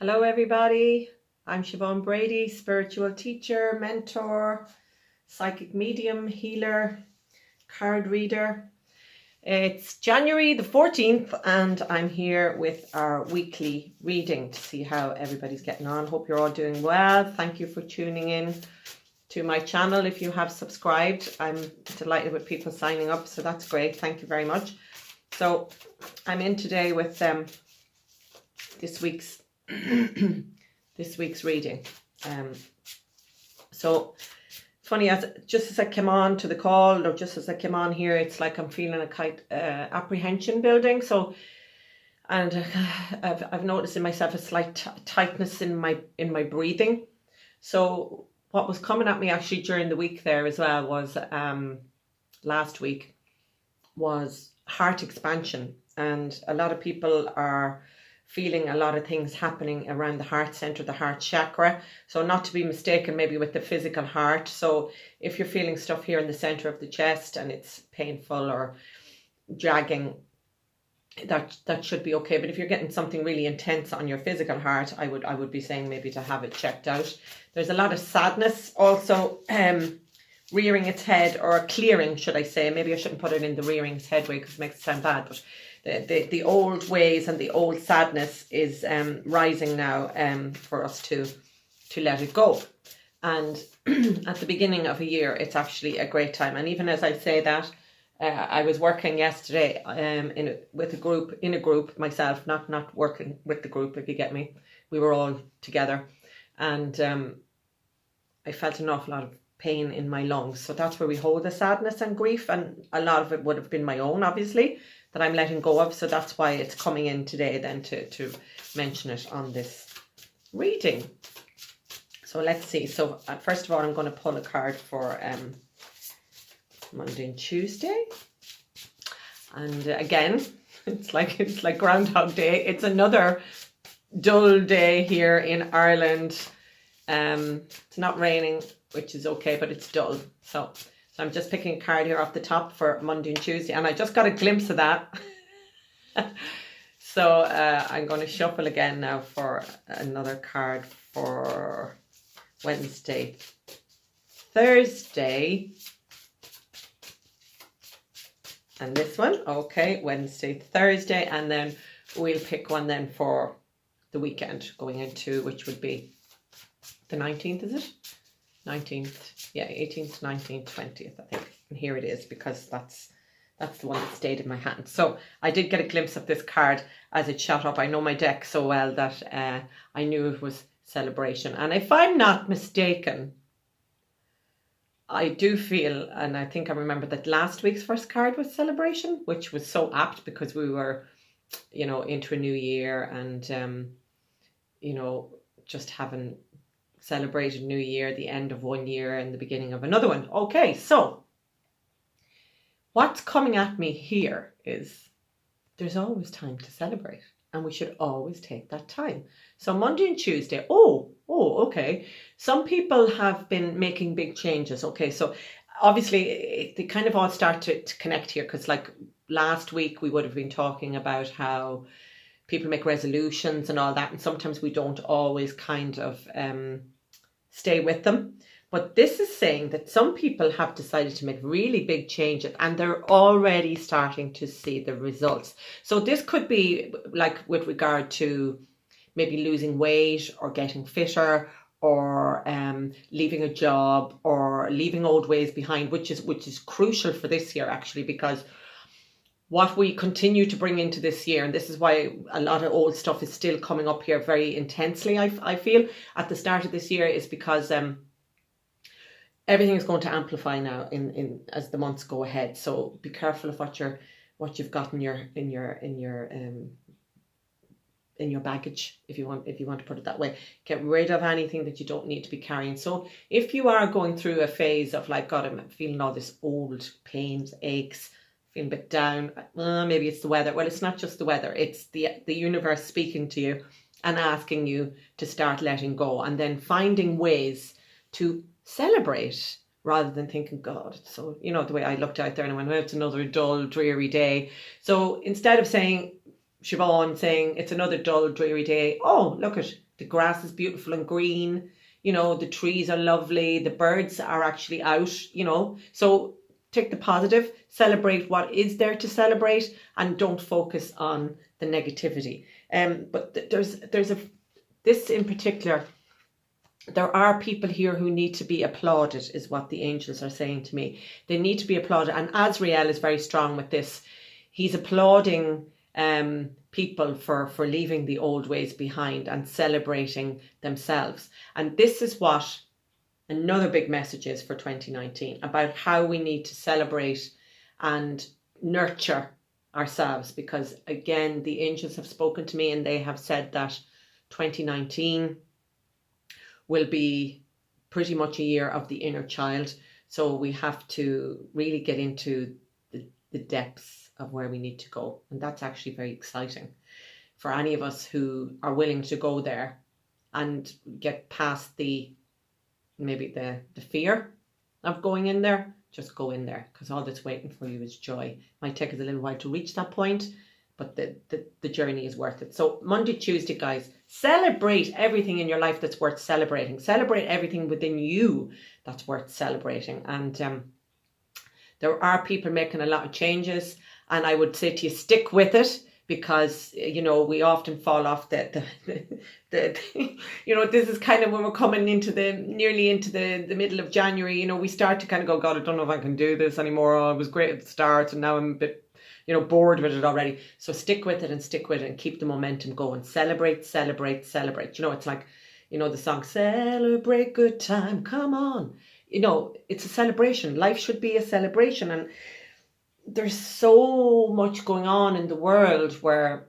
Hello everybody, I'm Siobhan Brady, spiritual teacher, mentor, psychic medium, healer, card reader. It's January the 14th and I'm here with our weekly reading to see how everybody's getting on. Hope you're all doing well. Thank you for tuning in to my channel. If you have subscribed, I'm delighted with people signing up, so that's great. Thank you very much. So I'm in today with this week's reading. So funny, just as I came on to the call, or just as I came on here, it's like I'm feeling a kind apprehension building. So, and I've noticed in myself a slight tightness in my breathing. So what was coming at me actually during the week there as well was last week was heart expansion, and a lot of people are feeling a lot of things happening around the heart center, the heart chakra. So not to be mistaken maybe with the physical heart. So if you're feeling stuff here in the center of the chest and it's painful or dragging, that should be okay. But if you're getting something really intense on your physical heart, I would be saying maybe to have it checked out. There's a lot of sadness also rearing its head, or clearing, should I say. Maybe I shouldn't put it in the rearing its head way because it makes it sound bad, but the old ways and the old sadness is rising now for us to let it go. And at the beginning of a year, it's actually a great time. And even as I say that, I was working yesterday in a group myself, not working with the group, if you get me. We were all together, and I felt an awful lot of pain in my lungs. So that's where we hold the sadness and grief, and a lot of it would have been my own, obviously, that I'm letting go of. So that's why it's coming in today then to mention it on this reading. So let's see. So first of all, I'm going to pull a card for Monday and Tuesday. And again, it's like Groundhog Day. It's another dull day here in Ireland. It's not raining, which is okay, but it's dull. So I'm just picking a card here off the top for Monday and Tuesday, and I just got a glimpse of that. So I'm going to shuffle again now for another card for Wednesday, Thursday, and this one. Okay, Wednesday, Thursday, and then we'll pick one then for the weekend going into, which would be the 19th, is it? 19th, yeah, 18th, 19th, 20th, I think. And here it is, because that's the one that stayed in my hand. So I did get a glimpse of this card as it shot up. I know my deck so well that I knew it was celebration. And if I'm not mistaken, I do feel, and I think I remember that last week's first card was celebration, which was so apt because we were, into a new year and, just having celebrated New Year, the end of one year and the beginning of another one. Okay, so what's coming at me here is there's always time to celebrate, and we should always take that time. So Monday and Tuesday, okay. Some people have been making big changes. Okay, so obviously they kind of all start to connect here, because like last week we would have been talking about how people make resolutions and all that, and sometimes we don't always kind of stay with them. But this is saying that some people have decided to make really big changes and they're already starting to see the results. So this could be like with regard to maybe losing weight or getting fitter, or leaving a job or leaving old ways behind, which is crucial for this year actually, because what we continue to bring into this year, and this is why a lot of old stuff is still coming up here very intensely, I feel, at the start of this year, is because everything is going to amplify now in as the months go ahead. So be careful of what you've got in your baggage, if you want to put it that way. Get rid of anything that you don't need to be carrying. So if you are going through a phase of like, God, I'm feeling all this old pains, aches, feeling a bit down, maybe it's the weather. Well, it's not just the weather, it's the universe speaking to you and asking you to start letting go, and then finding ways to celebrate rather than thinking, God, so the way I looked out there and I went, well, it's another dull, dreary day. So instead of saying Siobhan saying it's another dull, dreary day. Oh, look at the grass is beautiful and green. You know, the trees are lovely. The birds are actually out, you know. So take the positive, celebrate what is there to celebrate, and don't focus on the negativity. But there's this in particular, there are people here who need to be applauded, is what the angels are saying to me. They need to be applauded. And Azrael is very strong with this. He's applauding people for leaving the old ways behind and celebrating themselves. And this is what another big message is for 2019, about how we need to celebrate and nurture ourselves. Because again, the angels have spoken to me and they have said that 2019 will be pretty much a year of the inner child. So we have to really get into the depths of where we need to go. And that's actually very exciting for any of us who are willing to go there and get past maybe the fear of going in there. Just go in there, because all that's waiting for you is joy. It might take us a little while to reach that point, but the journey is worth it. So Monday, Tuesday, guys, celebrate everything in your life that's worth celebrating. Celebrate everything within you that's worth celebrating. And there are people making a lot of changes, and I would say to you, stick with it, because, you know, we often fall off the you know, this is kind of when we're coming into nearly into the middle of January, you know, we start to kind of go, God, I don't know if I can do this anymore. Oh, it was great at the start and now I'm a bit, you know, bored with it already. So stick with it and keep the momentum going. Celebrate, celebrate, celebrate. You know, it's like, you know, the song, celebrate good time, come on. You know, it's a celebration. Life should be a celebration. And there's so much going on in the world where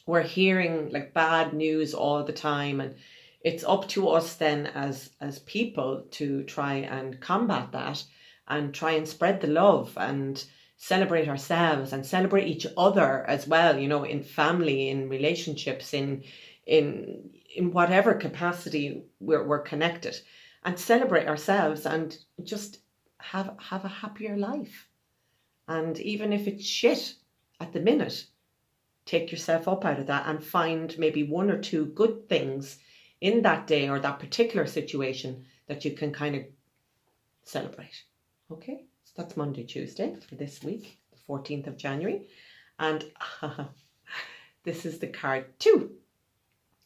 we're hearing like bad news all the time, and it's up to us then as people to try and combat that and try and spread the love and celebrate ourselves and celebrate each other as well, you know, in family, in relationships, in whatever capacity we're connected, and celebrate ourselves and just have a happier life. And even if it's shit at the minute, take yourself up out of that and find maybe one or two good things in that day or that particular situation that you can kind of celebrate. Okay, so that's Monday, Tuesday for this week, the 14th of January. And this is the card 2,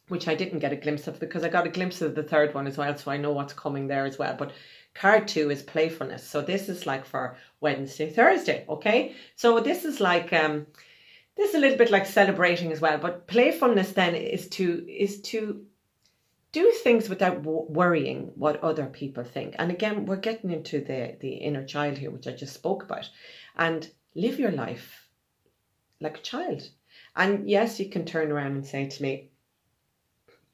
which I didn't get a glimpse of because I got a glimpse of the third one as well, so I know what's coming there as well. But card 2 is playfulness. So this is like for Wednesday, Thursday, okay? So this is like, this is a little bit like celebrating as well. But playfulness then is to do things without worrying what other people think. And again, we're getting into the inner child here, which I just spoke about. And live your life like a child. And yes, you can turn around and say to me,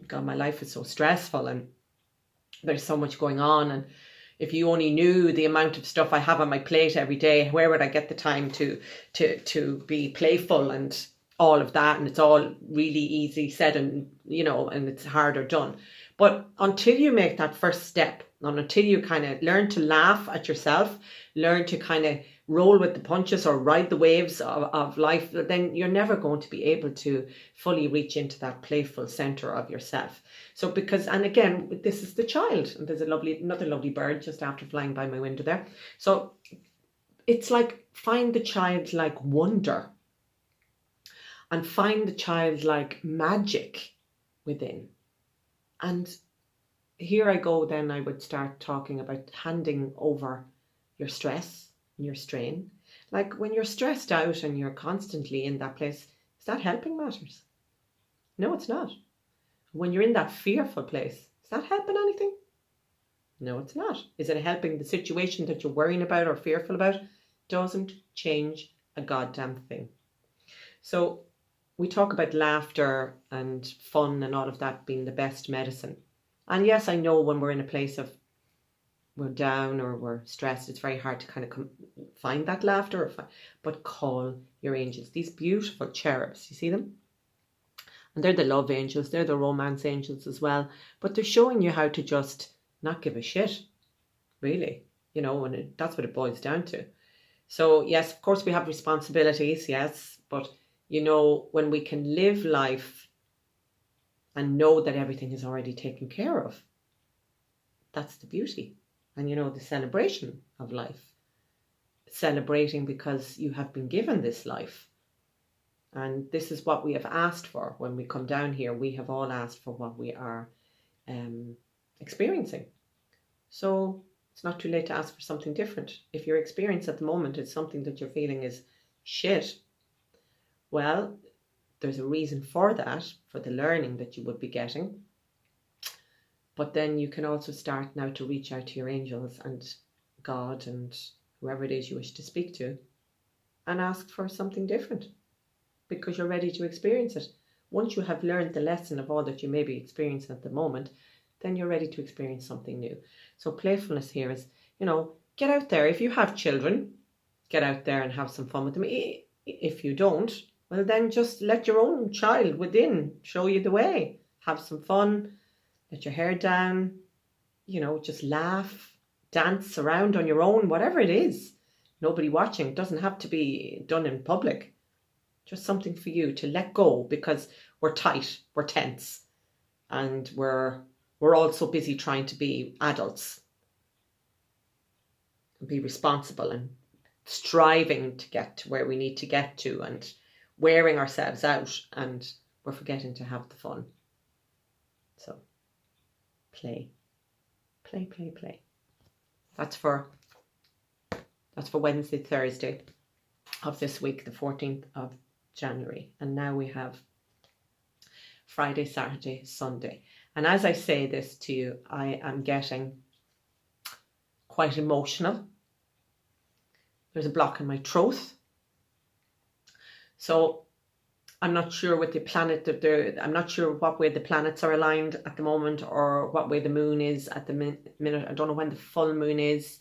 God, my life is so stressful and there's so much going on, and if you only knew the amount of stuff I have on my plate every day, where would I get the time to be playful and all of that? And it's all really easy said, and you know, and it's harder done. But until you make that first step, and until you kind of learn to laugh at yourself, learn to kind of roll with the punches or ride the waves of life, then you're never going to be able to fully reach into that playful center of yourself. So because, and again, this is the child, and there's another lovely bird just after flying by my window there. So it's like, find the childlike wonder and find the childlike magic within. And here I go, then I would start talking about handing over your stress and your strain. Like when you're stressed out and you're constantly in that place, is that helping matters? No, it's not. When you're in that fearful place, is that helping anything? No, it's not. Is it helping the situation that you're worrying about or fearful about? Doesn't change a goddamn thing. So we talk about laughter and fun and all of that being the best medicine. And yes, I know when we're in a place of we're down or we're stressed, it's very hard to kind of find that laughter. But call your angels, these beautiful cherubs. You see them? And they're the love angels. They're the romance angels as well. But they're showing you how to just not give a shit, really. You know, and that's what it boils down to. So yes, of course we have responsibilities, yes. But when we can live life and know that everything is already taken care of, that's the beauty. And the celebration of life. Celebrating because you have been given this life. And this is what we have asked for when we come down here. We have all asked for what we are experiencing. So it's not too late to ask for something different. If your experience at the moment is something that you're feeling is shit, well, there's a reason for that, for the learning that you would be getting. But then you can also start now to reach out to your angels and God and whoever it is you wish to speak to and ask for something different, because you're ready to experience it. Once you have learned the lesson of all that you may be experiencing at the moment, then you're ready to experience something new. So playfulness here is, get out there. If you have children, get out there and have some fun with them. If you don't, well, then just let your own child within show you the way. Have some fun, let your hair down, just laugh, dance around on your own, whatever it is. Nobody watching. It doesn't have to be done in public. Just something for you to let go, because we're tight, we're tense, and we're all so busy trying to be adults and be responsible and striving to get to where we need to get to and wearing ourselves out, and we're forgetting to have the fun. So play. That's for Wednesday, Thursday of this week, the 14th of January. And now we have Friday, Saturday, Sunday. And as I say this to you, I am getting quite emotional. There's a block in my throat. So I'm not sure with the planet I'm not sure what way the planets are aligned at the moment, or what way the moon is at the minute. I don't know when the full moon is,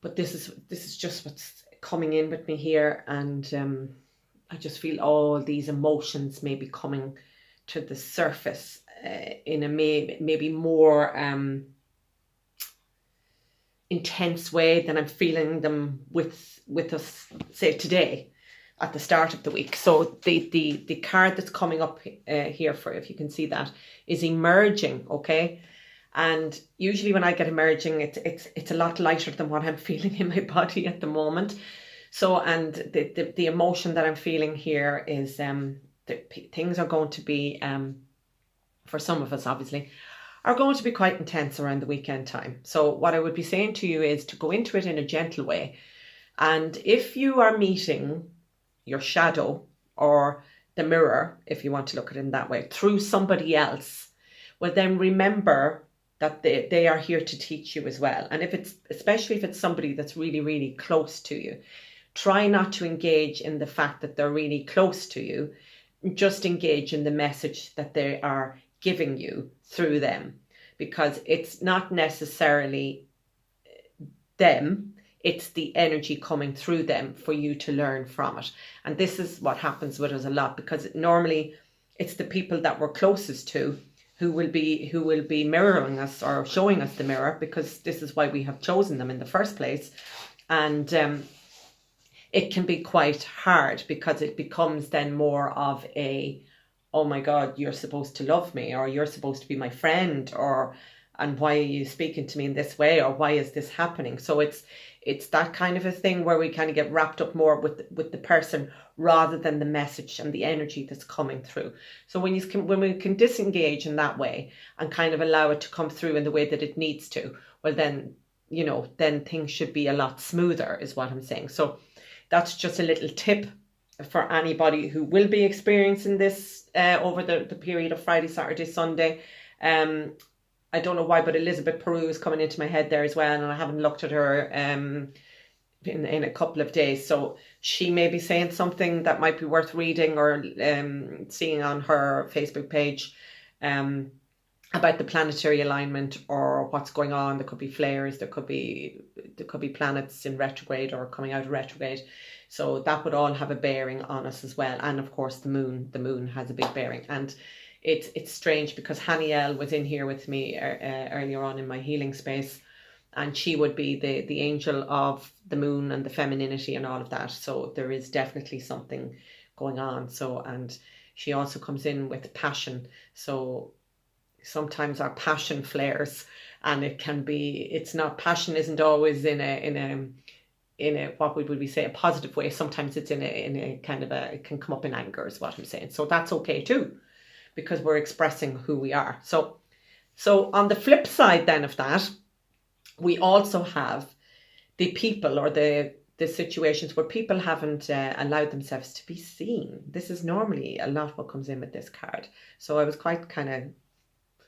but this is just what's coming in with me here, and I just feel all these emotions may be coming to the surface in a maybe more intense way than I'm feeling them with us, say, today at the start of the week. So the card that's coming up here, for, if you can see that, is emerging. Okay, and usually when I get emerging, it's a lot lighter than what I'm feeling in my body at the moment. So, and the emotion that I'm feeling here is that things are going to be, for some of us obviously, are going to be quite intense around the weekend time. So what I would be saying to you is to go into it in a gentle way. And if you are meeting your shadow or the mirror, if you want to look at it in that way, through somebody else, well, then remember that they are here to teach you as well. And especially if it's somebody that's really, really close to you, try not to engage in the fact that they're really close to you. Just engage in the message that they are giving you through them, because it's not necessarily them, it's the energy coming through them for you to learn from it. And this is what happens with us a lot, because normally it's the people that we're closest to who will be mirroring us or showing us the mirror, because this is why we have chosen them in the first place. And it can be quite hard, because it becomes then more of a, oh my God, you're supposed to love me, or you're supposed to be my friend, and why are you speaking to me in this way, or why is this happening? So it's that kind of a thing where we kind of get wrapped up more with the person rather than the message and the energy that's coming through. So when we can disengage in that way and kind of allow it to come through in the way that it needs to, well then, then things should be a lot smoother, is what I'm saying. So that's just a little tip for anybody who will be experiencing this over the period of Friday, Saturday, Sunday. I don't know why, but Elizabeth Peru is coming into my head there as well, and I haven't looked at her in a couple of days. So she may be saying something that might be worth reading or seeing on her Facebook page about the planetary alignment or what's going on. There could be flares, there could be planets in retrograde or coming out of retrograde. So that would all have a bearing on us as well. And of course the moon has a big bearing. And it's strange, because Haniel was in here with me earlier on in my healing space, and she would be the angel of the moon and the femininity and all of that. So there is definitely something going on. So, and she also comes in with passion. So sometimes our passion flares, and it can be, it's not, passion isn't always in a what would we say, a positive way. Sometimes it's in a kind of a, it can come up in anger is what I'm saying. So that's okay too, because we're expressing who we are. So on the flip side then of that, we also have the people, or the situations where people haven't allowed themselves to be seen. This is normally a lot what comes in with this card. So I was quite kind of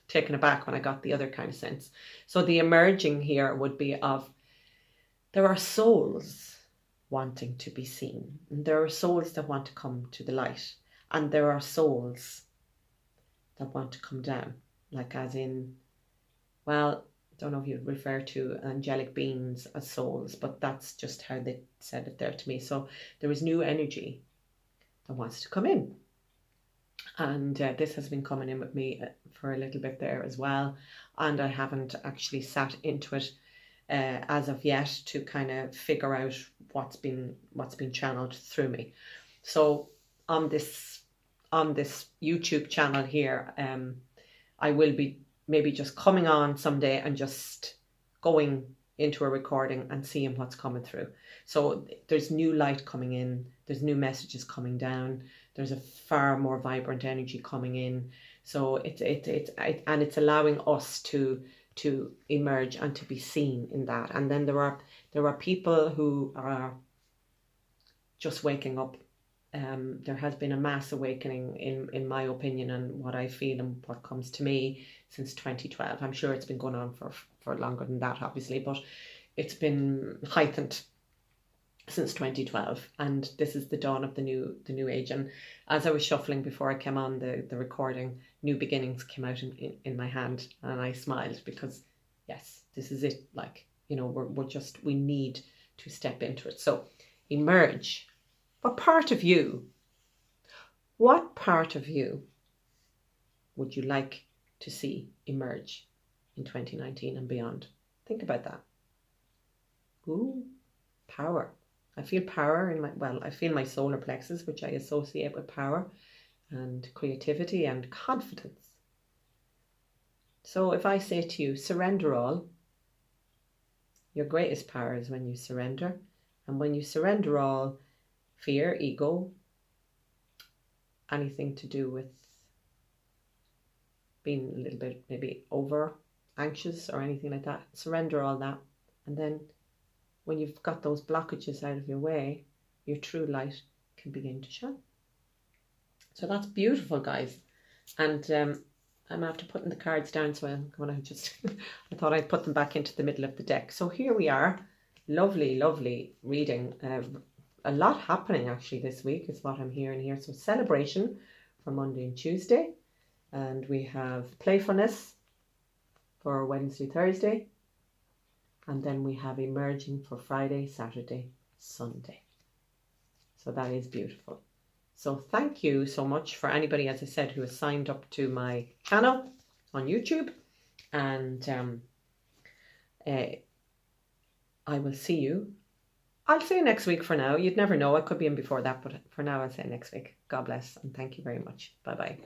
taken aback when I got the other kind of sense. So the emerging here would be of, there are souls wanting to be seen. And there are souls that want to come to the light. And there are souls that want to come down. Like as in, well, I don't know if you refer to angelic beings as souls, but that's just how they said it there to me. So there is new energy that wants to come in. And this has been coming in with me for a little bit there as well. And I haven't actually sat into it as of yet to kind of figure out what's been channeled through me. So on this YouTube channel here, I will be maybe just coming on someday and just going into a recording and seeing what's coming through. So there's new light coming in, there's new messages coming down, there's a far more vibrant energy coming in. So it's allowing us to emerge and to be seen in that. And then there are people who are just waking up. There has been a mass awakening in my opinion, and what I feel and what comes to me since 2012. I'm sure it's been going on for longer than that, obviously, but it's been heightened since 2012, and this is the dawn of the new age. And as I was shuffling before I came on the recording, New Beginnings came out in my hand, and I smiled, because yes, this is it. Like, you know, we need to step into it. So emerge. What part of you would you like to see emerge in 2019 and beyond? Think about that. Ooh, power. I feel power in I feel my solar plexus, which I associate with power and creativity and confidence. So if I say to you, surrender all, your greatest power is when you surrender. And when you surrender all, fear, ego, anything to do with being a little bit maybe over anxious or anything like that, surrender all that. And then when you've got those blockages out of your way, your true light can begin to shine. So that's beautiful, guys. And I'm after putting the cards down, so I'm going to just I thought I'd put them back into the middle of the deck. So here we are. Lovely reading. A lot happening actually this week is what I'm hearing here. So celebration for Monday and Tuesday, and we have playfulness for Wednesday, Thursday, and then we have emerging for Friday, Saturday, Sunday. So that is beautiful. So thank you so much for anybody, as I said, who has signed up to my channel on YouTube, and I will see you. I'll say next week for now. You'd never know. I could be in before that, but for now I'll say next week. God bless, and thank you very much. Bye-bye.